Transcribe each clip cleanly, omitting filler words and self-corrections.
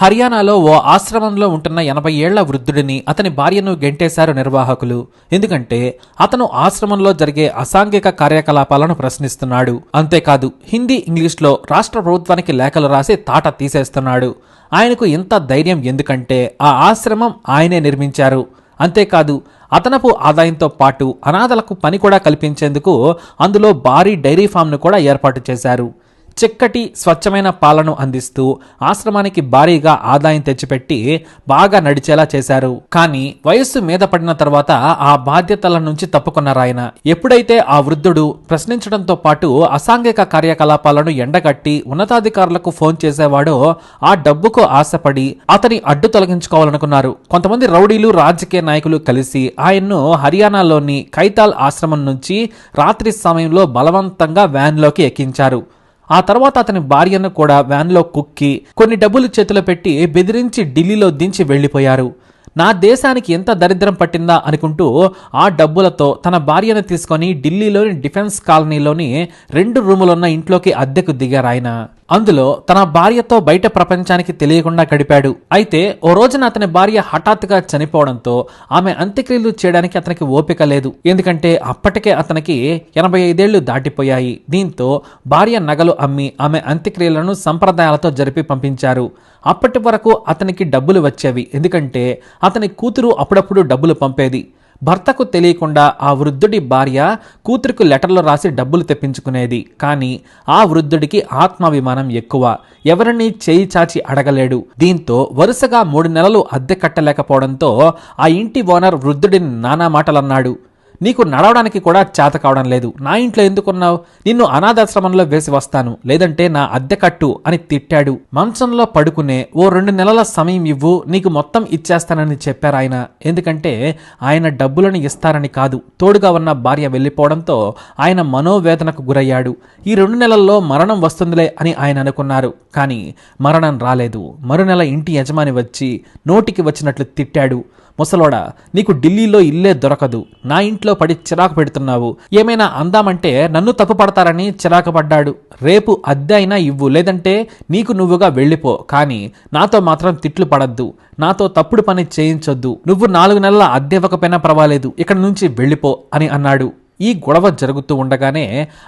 హర్యానాలో ఓ ఆశ్రమంలో ఉంటున్న 80 ఏళ్ల వృద్ధుడిని అతని భార్యను గెంటేశారు నిర్వాహకులు. ఎందుకంటే అతను ఆశ్రమంలో జరిగే అసాంఘిక కార్యకలాపాలను ప్రశ్నిస్తున్నాడు. అంతేకాదు హిందీ ఇంగ్లీష్లో రాష్ట్ర ప్రభుత్వానికి లేఖలు రాసి తాట తీసేస్తున్నాడు. ఆయనకు ఇంత ధైర్యం ఎందుకంటే ఆ ఆశ్రమం ఆయనే నిర్మించారు. అంతేకాదు అదనపు ఆదాయంతో పాటు అనాథలకు పని కూడా కల్పించేందుకు అందులో భారీ డైరీ ఫామ్ను కూడా ఏర్పాటు చేశారు. చిక్కటి స్వచ్ఛమైన పాలను అందిస్తూ ఆశ్రమానికి భారీగా ఆదాయం తెచ్చిపెట్టి బాగా నడిచేలా చేశారు. కానీ వయస్సు మీద పడిన తర్వాత ఆ బాధ్యతల నుంచి తప్పుకున్నారాయన. ఎప్పుడైతే ఆ వృద్ధుడు ప్రశ్నించడంతో పాటు అసాంఘిక కార్యకలాపాలను ఎండగట్టి ఉన్నతాధికారులకు ఫోన్ చేసేవాడో ఆ డబ్బుకు ఆశపడి అతని అడ్డు తొలగించుకోవాలనుకున్నారు. కొంతమంది రౌడీలు రాజకీయ నాయకులు కలిసి ఆయన్ను హర్యానాలోని కైతాల్ ఆశ్రమం నుంచి రాత్రి సమయంలో బలవంతంగా వ్యాన్లోకి ఎక్కించారు. ఆ తర్వాత అతని భార్యను కూడా వ్యాన్లో కుక్కి కొన్ని డబ్బులు చేతిలో పెట్టి బెదిరించి ఢిల్లీలో దించి వెళ్లిపోయారు. నా దేశానికి ఎంత దరిద్రం పట్టిందా అనుకుంటూ ఆ డబ్బులతో తన భార్యను తీసుకొని ఢిల్లీలోని డిఫెన్స్ కాలనీలోని 2 రూములున్న ఇంట్లోకి అద్దెకు దిగారాయన. అందులో తన భార్యతో బయట ప్రపంచానికి తెలియకుండా గడిపాడు. అయితే ఓ రోజున అతని భార్య హఠాత్తుగా చనిపోవడంతో ఆమె అంత్యక్రియలు చేయడానికి అతనికి ఓపిక లేదు. ఎందుకంటే అప్పటికే అతనికి 85 ఏళ్లు దాటిపోయాయి. దీంతో భార్య నగలు అమ్మి ఆమె అంత్యక్రియలను సంప్రదాయాలతో జరిపి పంపించారు. అప్పటి వరకు అతనికి డబ్బులు వచ్చేవి, ఎందుకంటే అతని కూతురు అప్పుడప్పుడు డబ్బులు పంపేది. భర్తకు తెలియకుండా ఆ వృద్ధుడి భార్య కూతురికి లెటర్లు రాసి డబ్బులు తెప్పించుకునేది. కానీ ఆ వృద్ధుడికి ఆత్మాభిమానం ఎక్కువ, ఎవరిని చేయి చాచి అడగలేడు. దీంతో వరుసగా 3 నెలలు అద్దె కట్టలేకపోవడంతో ఆ ఇంటి ఓనర్ వృద్ధుడిని నానా మాటలన్నాడు. నీకు నడవడానికి కూడా చేత కావడం లేదు, నా ఇంట్లో ఎందుకున్నావు, నిన్ను అనాథాశ్రమంలో వేసి వస్తాను, లేదంటే నా అద్దె కట్టు అని తిట్టాడు. మంచంలో పడుకునే ఓ 2 నెలల సమయం ఇవ్వు, నీకు మొత్తం ఇచ్చేస్తానని చెప్పారాయన. ఎందుకంటే ఆయన డబ్బులను ఇస్తారని కాదు, తోడుగా ఉన్న భార్య వెళ్లిపోవడంతో ఆయన మనోవేదనకు గురయ్యాడు. ఈ 2 నెలల్లో మరణం వస్తుందిలే అని ఆయన అనుకున్నారు. కానీ మరణం రాలేదు. మరునెల ఇంటి యజమాని వచ్చి నోటికి వచ్చినట్లు తిట్టాడు. ముసలోడా, నీకు ఢిల్లీలో ఇల్లే దొరకదు, నా ఇంట్లో పడి చిరాకు పెడుతున్నావు, ఏమైనా అందామంటే నన్ను తప్పు పడతారని చిరాకు పడ్డాడు. రేపు అద్దె అయినా ఇవ్వు, లేదంటే నీకు నువ్వుగా వెళ్ళిపో, కానీ నాతో మాత్రం తిట్లు పడద్దు, నాతో తప్పుడు పని చేయించొద్దు, నువ్వు 4 నెలల అద్దె ఇవ్వకపోయినా పర్వాలేదు, ఇక్కడ నుంచి వెళ్ళిపో అని అన్నాడు. ఈ గొడవ జరుగుతూ ఉండగానే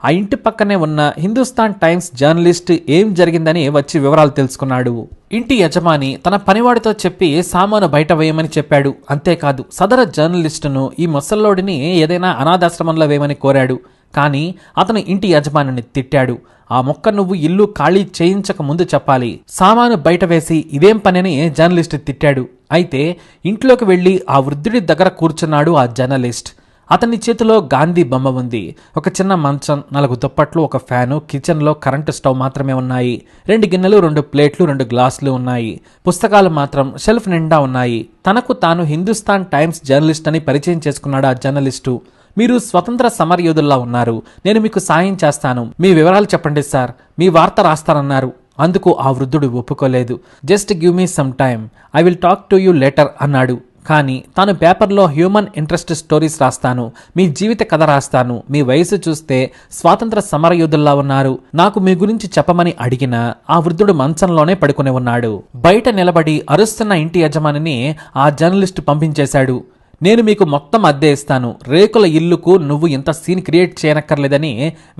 ఆ ఇంటి పక్కనే ఉన్న హిందుస్థాన్ టైమ్స్ జర్నలిస్ట్ ఏం జరిగిందని వచ్చి వివరాలు తెలుసుకున్నాడు. ఇంటి యజమాని తన పనివాడితో చెప్పి సామాను బయట వేయమని చెప్పాడు. అంతేకాదు సదర జర్నలిస్టును ఈ ముసల్లోడిని ఏదైనా అనాథాశ్రమంలో వేయమని కోరాడు. కానీ అతను ఇంటి యజమానిని తిట్టాడు. ఆ మొక్క నువ్వు ఇల్లు ఖాళీ చేయించక ముందు చెప్పాలి, సామాను బయట వేసి ఇదేం పని జర్నలిస్ట్ తిట్టాడు. అయితే ఇంట్లోకి వెళ్లి ఆ వృద్ధుడి దగ్గర కూర్చున్నాడు ఆ జర్నలిస్ట్. అతని చేతిలో గాంధీ బొమ్మ ఉంది. ఒక చిన్న మంచం, 4 దుప్పట్లు, ఒక ఫ్యాను, కిచెన్లో కరెంటు స్టవ్ మాత్రమే ఉన్నాయి. 2 గిన్నెలు, 2 ప్లేట్లు, 2 గ్లాసులు ఉన్నాయి. పుస్తకాలు మాత్రం షెల్ఫ్ నిండా ఉన్నాయి. తనకు తాను హిందుస్థాన్ టైమ్స్ జర్నలిస్ట్ అని పరిచయం చేసుకున్నాడు ఆ జర్నలిస్టు. మీరు స్వతంత్ర సమరయోధుల్లా ఉన్నారు, నేను మీకు సాయం చేస్తాను, మీ వివరాలు చెప్పండి సార్, మీ వార్త రాస్తానన్నారు. అందుకు ఆ వృద్ధుడు ఒప్పుకోలేదు. Just give me some time, I will talk to you later అన్నాడు. కానీ తాను పేపర్లో హ్యూమన్ ఇంట్రెస్ట్ స్టోరీస్ రాస్తాను, మీ జీవిత కథ రాస్తాను, మీ వయసు చూస్తే స్వాతంత్ర సమరయోధుల్లా ఉన్నారు, నాకు మీ గురించి చెప్పమని అడిగినా ఆ వృద్ధుడు మంచంలోనే పడుకుని ఉన్నాడు. బయట నిలబడి అరుస్తున్న ఇంటి యజమానిని ఆ జర్నలిస్ట్ పంపించేశాడు. నేను మీకు మొత్తం అద్దె ఇస్తాను, రేకుల ఇల్లుకు నువ్వు ఇంత సీన్ క్రియేట్ చేయనక్కర్లేదని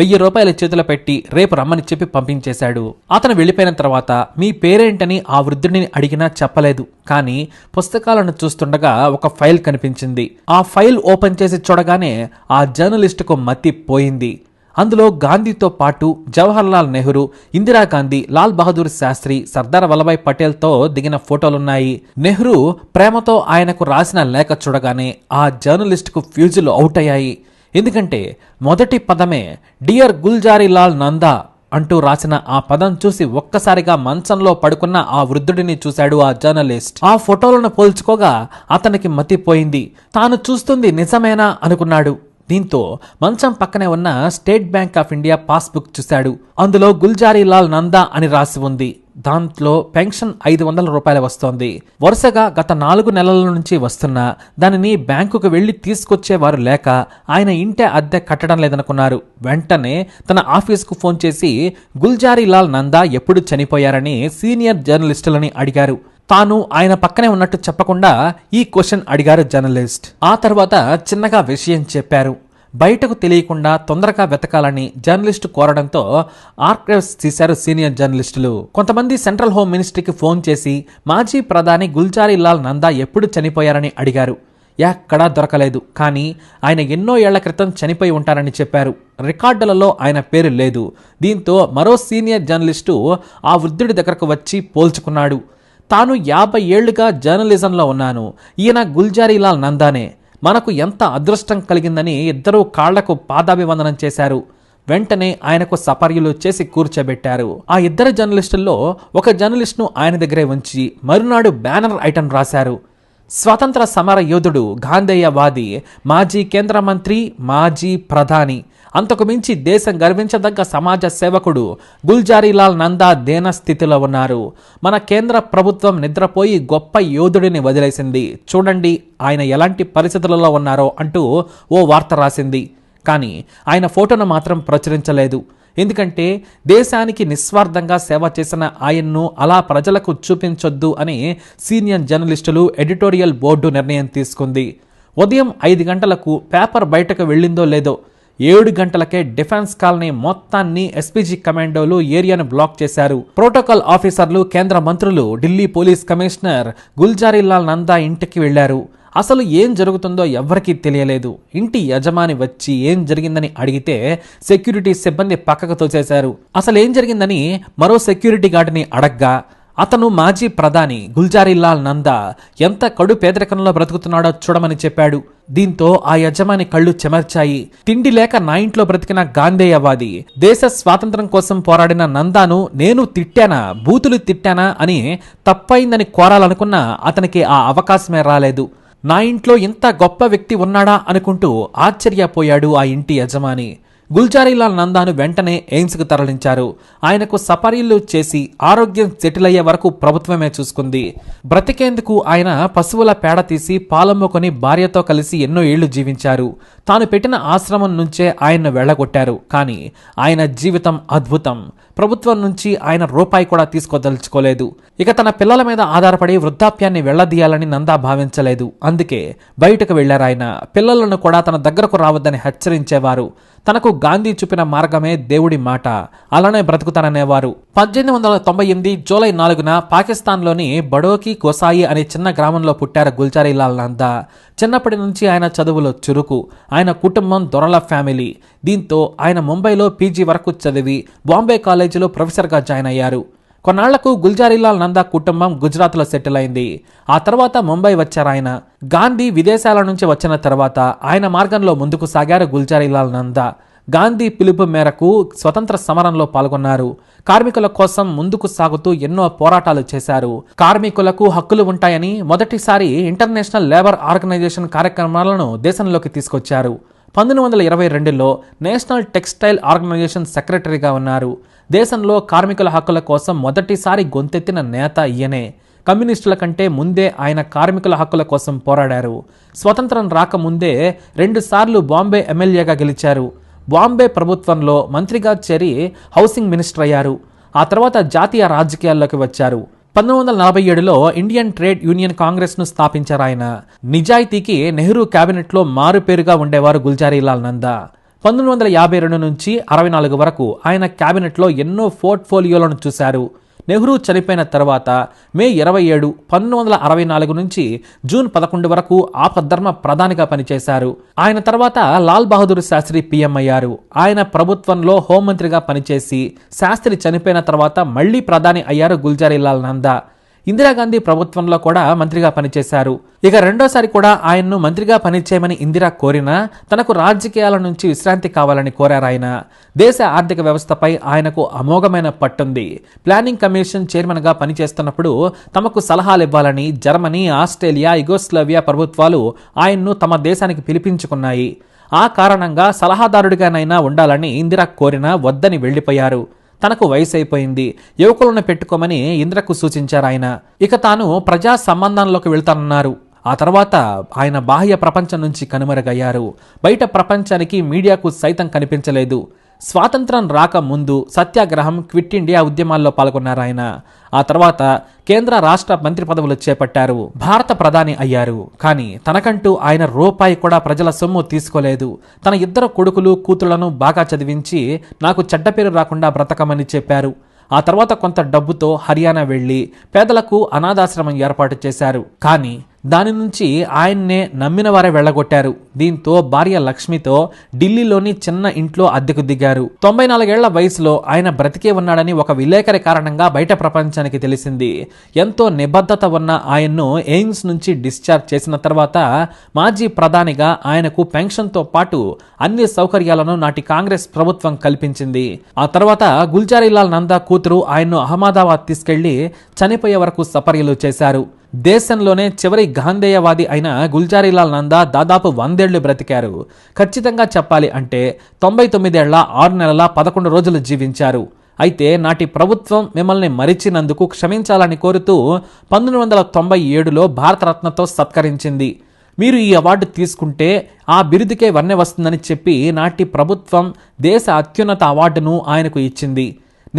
1000 రూపాయలు చేతిలో పెట్టి రేపు రమ్మని చెప్పి పంపించేశాడు. అతను వెళ్ళిపోయిన తర్వాత మీ పేరేంటని ఆ వృద్ధుడిని అడిగినా చెప్పలేదు. కానీ పుస్తకాలను చూస్తుండగా ఒక ఫైల్ కనిపించింది. ఆ ఫైల్ ఓపెన్ చేసి చూడగానే ఆ జర్నలిస్టుకు మతి పోయింది. అందులో గాంధీతో పాటు జవహర్లాల్ నెహ్రూ, ఇందిరాగాంధీ, లాల్ బహదూర్ శాస్త్రి, సర్దార్ వల్లభాయ్ పటేల్తో దిగిన ఫోటోలున్నాయి. నెహ్రూ ప్రేమతో ఆయనకు రాసిన లేఖ చూడగానే ఆ జర్నలిస్టుకు ఫ్యూజులు అవుట్ అయ్యాయి. ఎందుకంటే మొదటి పదమే డియర్ గుల్జారీలాల్ నందా అంటూ రాసిన ఆ పదం చూసి ఒక్కసారిగా మంచంలో పడుకున్న ఆ వృద్ధుడిని చూశాడు ఆ జర్నలిస్ట్. ఆ ఫోటోలను పోల్చుకోగా అతనికి మతిపోయింది. తాను చూస్తుంది నిజమేనా అనుకున్నాడు. దీంతో మంచం పక్కనే ఉన్న state bank of India passbook చూశాడు. అందులో గుల్జారీలాల్ నందా అని రాసి ఉంది. దాంట్లో పెన్షన్ 500 రూపాయలు వస్తోంది. వరుసగా గత 4 నెలల నుంచి వస్తున్నా దానిని బ్యాంకుకు వెళ్లి తీసుకొచ్చేవారు లేక ఆయన ఇంటి అద్దె కట్టడం లేదనుకున్నారు. వెంటనే తన ఆఫీస్కు ఫోన్ చేసి గుల్జారీలాల్ నందా ఎప్పుడు చనిపోయారని సీనియర్ జర్నలిస్టులని అడిగారు. తాను ఆయన పక్కనే ఉన్నట్టు చెప్పకుండా ఈ క్వశ్చన్ అడిగారు జర్నలిస్ట్. ఆ తర్వాత చిన్నగా విషయం చెప్పారు. బయటకు తెలియకుండా తొందరగా వెతకాలని జర్నలిస్టు కోరడంతో ఆర్కైవ్స్ తీశారు సీనియర్ జర్నలిస్టులు. కొంతమంది సెంట్రల్ హోమ్ మినిస్ట్రీకి ఫోన్ చేసి మాజీ ప్రధాని గుల్జారీలాల్ నందా ఎప్పుడు చనిపోయారని అడిగారు. ఎక్కడా దొరకలేదు. కానీ ఆయన ఎన్నో ఏళ్ల క్రితం చనిపోయి ఉంటారని చెప్పారు. రికార్డులలో ఆయన పేరు లేదు. దీంతో మరో సీనియర్ జర్నలిస్టు ఆ వృద్ధుడి దగ్గరకు వచ్చి పోల్చుకున్నాడు. తాను 50 ఏళ్లుగా జర్నలిజంలో ఉన్నాను, ఈయన గుల్జారీలాల్ నందానే, మనకు ఎంత అదృష్టం కలిగిందని ఇద్దరూ కాళ్లకు పాదాభివందనం చేశారు. వెంటనే ఆయనకు సపర్యలు చేసి కూర్చోబెట్టారు. ఆ ఇద్దరు జర్నలిస్టుల్లో ఒక జర్నలిస్ట్ను ఆయన దగ్గరే ఉంచి మరునాడు బ్యానర్ ఐటమ్ రాశారు. స్వాతంత్ర సమర యోధుడు, గాంధేయవాది, మాజీ కేంద్ర మంత్రి, మాజీ ప్రధాని, అంతకు మించి దేశం గర్వించదగ్గ సమాజ సేవకుడు గుల్జారీలాల్ నందా దేన స్థితిలో ఉన్నారు. మన కేంద్ర ప్రభుత్వం నిద్రపోయి గొప్ప యోధుడిని వదిలేసింది. చూడండి ఆయన ఎలాంటి పరిస్థితులలో ఉన్నారో అంటూ ఓ వార్త రాసింది. కానీ ఆయన ఫోటోను మాత్రం ప్రచురించలేదు. ఎందుకంటే దేశానికి నిస్వార్థంగా సేవ చేసిన ఆయన్ను అలా ప్రజలకు చూపించొద్దు అని సీనియర్ జర్నలిస్టులు ఎడిటోరియల్ బోర్డు నిర్ణయం తీసుకుంది. ఉదయం 5 గంటలకు పేపర్ బయటకు వెళ్ళిందో లేదో 7 గంటలకే డిఫెన్స్ కాలనీ మొత్తాన్ని ఎస్పీజీ కమాండోలు ఏరియాను బ్లాక్ చేశారు. ప్రోటోకాల్ ఆఫీసర్లు, కేంద్ర మంత్రులు, ఢిల్లీ పోలీస్ కమిషనర్ గుల్జారీలాల్ నందా ఇంటికి వెళ్లారు. అసలు ఏం జరుగుతుందో ఎవ్వరికీ తెలియలేదు. ఇంటి యజమాని వచ్చి ఏం జరిగిందని అడిగితే సెక్యూరిటీ సిబ్బంది పక్కకు తోసేశారు. అసలు ఏం జరిగిందని మరో సెక్యూరిటీ గార్డుని అడగ్గా అతను మాజీ ప్రధాని గుల్జారీలాల్ నందా ఎంత కడు పేదరికంలో బ్రతుకుతున్నాడో చూడమని చెప్పాడు. దీంతో ఆ యజమాని కళ్ళు చెమర్చాయి. తిండి లేక నా ఇంట్లో బ్రతికిన గాంధేయవాది, దేశ స్వాతంత్రం కోసం పోరాడిన నందాను నేను తిట్టానా, బూతులు తిట్టానా అని తప్పైందని కోరాలనుకున్నా అతనికి ఆ అవకాశమే రాలేదు. నా ఇంట్లో ఇంత గొప్ప వ్యక్తి ఉన్నాడా అనుకుంటూ ఆశ్చర్యపోయాడు ఆ ఇంటి యజమాని. గుల్జారీలాల్ నందాను వెంటనే ఎయిమ్స్కు తరలించారు. ఆయనకు సపర్యలు చేసి ఆరోగ్యం సెటిల్ అయ్యే వరకు ప్రభుత్వమే చూసుకుంది. బ్రతికేందుకు ఆయన పశువుల పేడ తీసి పాలమ్ముకొని భార్యతో కలిసి ఎన్నో ఏళ్లు జీవించారు. తాను పెట్టిన ఆశ్రమం నుంచే ఆయన్ను వెళ్లగొట్టారు. కానీ ఆయన జీవితం అద్భుతం. ప్రభుత్వం నుంచి ఆయన రూపాయి కూడా తీసుకోదలుచుకోలేదు. ఇక తన పిల్లల మీద ఆధారపడి వృద్ధాప్యాన్ని వెళ్లదీయాలని నందా భావించలేదు. అందుకే బయటకు వెళ్లారాయన. పిల్లలను కూడా తన దగ్గరకు రావద్దని హెచ్చరించేవారు. తనకు గాంధీ చూపిన మార్గమే దేవుడి మాట, అలానే బ్రతుకుతాననేవారు. 1898 జూలై 4న పాకిస్తాన్లోని బడోకి గోసాయి అనే చిన్న గ్రామంలో పుట్టారు గుల్జారీలాల్ నందా. చిన్నప్పటి నుంచి ఆయన చదువులో చురుకు. ఆయన కుటుంబం దొరల ఫ్యామిలీ. దీంతో ఆయన ముంబైలో పీజీ వరకు చదివి బాంబే కాలేజీలో ప్రొఫెసర్గా జాయిన్ అయ్యారు. కొన్నాళ్లకు గుల్జారీలాల్ నందా కుటుంబం గుజరాత్లో సెటిల్ అయింది. ఆ తర్వాత ముంబై వచ్చారాయన. గాంధీ విదేశాల నుంచి వచ్చిన తర్వాత ఆయన మార్గంలో ముందుకు సాగారు గుల్జారీలాల్ నందా. గాంధీ పిలుపు మేరకు స్వతంత్ర సమరంలో పాల్గొన్నారు. కార్మికుల కోసం ముందుకు సాగుతూ ఎన్నో పోరాటాలు చేశారు. కార్మికులకు హక్కులు ఉంటాయని మొదటిసారి ఇంటర్నేషనల్ లేబర్ ఆర్గనైజేషన్ కార్యక్రమాలను దేశంలోకి తీసుకొచ్చారు. 1922లో నేషనల్ టెక్స్టైల్ ఆర్గనైజేషన్ సెక్రటరీగా ఉన్నారు. దేశంలో కార్మికుల హక్కుల కోసం మొదటిసారి గొంతెత్తిన నేత ఈయనే. కమ్యూనిస్టుల కంటే ముందే ఆయన కార్మికుల హక్కుల కోసం పోరాడారు. స్వతంత్రం రాకముందే 2 సార్లు బాంబే ఎమ్మెల్యేగా గెలిచారు. బాంబే ప్రభుత్వంలో మంత్రిగా చేరి హౌసింగ్ మినిస్టర్ అయ్యారు. ఆ తర్వాత జాతీయ రాజకీయాల్లోకి వచ్చారు. 1947లో ఇండియన్ ట్రేడ్ యూనియన్ కాంగ్రెస్ ను స్థాపించారు ఆయన. నిజాయితీకి నెహ్రూ క్యాబినెట్లో మారుపేరుగా ఉండేవారు గుల్జారీలాల్ నందా. 1952 నుంచి 64 వరకు ఆయన క్యాబినెట్లో ఎన్నో పోర్ట్ఫోలియోలను చూశారు. నెహ్రూ చనిపోయిన తర్వాత మే 27, 1964 నుంచి జూన్ 11 వరకు ఆపద్ధర్మ ప్రధానిగా పనిచేశారు. ఆయన తర్వాత లాల్ బహదూర్ శాస్త్రి పీఎం అయ్యారు. ఆయన ప్రభుత్వంలో హోంమంత్రిగా పనిచేసి శాస్త్రి చనిపోయిన తర్వాత మళ్లీ ప్రధాని అయ్యారు గుల్జారీలాల్ నందా. ఇందిరాగాంధీ ప్రభుత్వంలో కూడా మంత్రిగా పనిచేశారు. ఇక రెండోసారి కూడా ఆయన్ను మంత్రిగా పనిచేయమని ఇందిరా కోరినా తనకు రాజకీయాల నుంచి విశ్రాంతి కావాలని కోరారాయన. దేశ ఆర్థిక వ్యవస్థపై ఆయనకు అమోఘమైన పట్టుంది. ప్లానింగ్ కమిషన్ చైర్మన్ గా పనిచేస్తున్నప్పుడు తమకు సలహాలు ఇవ్వాలని జర్మనీ, ఆస్ట్రేలియా, యుగోస్లావియా ప్రభుత్వాలు ఆయన్ను తమ దేశానికి పిలిపించుకున్నాయి. ఆ కారణంగా సలహాదారుడిగానైనా ఉండాలని ఇందిరా కోరినా వద్దని వెళ్లిపోయారు. తనకు వయసు అయిపోయింది, యువకులను పెట్టుకోమని ఇంద్రకు సూచించారు ఆయన. ఇక తాను ప్రజా సంబంధాల్లోకి వెళ్తానన్నారు. ఆ తర్వాత ఆయన బాహ్య ప్రపంచం నుంచి కనుమరుగయ్యారు. బయట ప్రపంచానికి, మీడియాకు సైతం కనిపించలేదు. స్వాతంత్రం రాక ముందు సత్యాగ్రహం, క్విట్ ఇండియా ఉద్యమాల్లో పాల్గొన్నారు ఆయన. ఆ తర్వాత కేంద్ర రాష్ట్ర మంత్రి పదవులు చేపట్టారు. భారత ప్రధాని అయ్యారు. కానీ తనకంటూ ఆయన రూపాయి కూడా ప్రజల సొమ్ము తీసుకోలేదు. తన 2 కొడుకులు, కూతుళ్లను బాగా చదివించి నాకు చెడ్డ పేరు రాకుండా బ్రతకమని చెప్పారు. ఆ తర్వాత కొంత డబ్బుతో హర్యానా వెళ్లి పేదలకు అనాథాశ్రమం ఏర్పాటు చేశారు. కానీ దాని నుంచి ఆయన్నే నమ్మిన వారే వెళ్లగొట్టారు. దీంతో భార్య లక్ష్మితో ఢిల్లీలోని చిన్న ఇంట్లో అద్దెకు దిగారు. 94 ఏళ్ల వయసులో ఆయన బ్రతికే ఉన్నాడని ఒక విలేకరి కారణంగా బయట ప్రపంచానికి తెలిసింది. ఎంతో నిబద్ధత ఉన్న ఆయన్ను ఎయిమ్స్ నుంచి డిశ్చార్జ్ చేసిన తర్వాత మాజీ ప్రధానిగా ఆయనకు పెన్షన్తో పాటు అన్ని సౌకర్యాలను నాటి కాంగ్రెస్ ప్రభుత్వం కల్పించింది. ఆ తర్వాత గుల్జారీలాల్ నందా కూతురు ఆయన్ను అహ్మదాబాద్ తీసుకెళ్లి చనిపోయే వరకు సపర్యలు చేశారు. దేశంలోనే చివరి గాంధేయవాది అయిన గుల్జారీలాల్ నందా దాదాపు 100 ఏళ్లు బ్రతికారు. ఖచ్చితంగా చెప్పాలి అంటే 99 ఏళ్ల 6 నెలల 11 రోజులు జీవించారు. అయితే నాటి ప్రభుత్వం మిమ్మల్ని మరిచినందుకు క్షమించాలని కోరుతూ 1997లో భారతరత్నతో సత్కరించింది. మీరు ఈ అవార్డు తీసుకుంటే ఆ బిరుదుకే వన్నె వస్తుందని చెప్పి నాటి ప్రభుత్వం దేశ అత్యున్నత అవార్డును ఆయనకు ఇచ్చింది.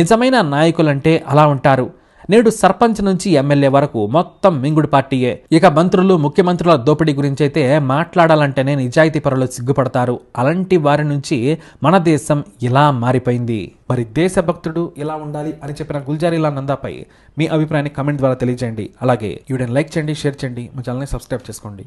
నిజమైన నాయకులంటే అలా ఉంటారు. నేడు సర్పంచ్ నుంచి ఎమ్మెల్యే వరకు మొత్తం మింగుడు పార్టీయే. ఇక మంత్రులు, ముఖ్యమంత్రుల దోపిడీ గురించి అయితే మాట్లాడాలంటేనే నిజాయితీ పరులు సిగ్గుపడతారు. అలాంటి వారి నుంచి మన దేశం ఇలా మారిపోయింది. మరి దేశభక్తుడు ఇలా ఉండాలి అని చెప్పిన గుల్జారీలాల్ నందాపై మీ అభిప్రాయాన్ని కామెంట్ ద్వారా తెలియజేయండి. అలాగే వీడియోని లైక్ చేయండి, షేర్ చేయండి, మా ఛానల్ని సబ్స్క్రైబ్ చేసుకోండి.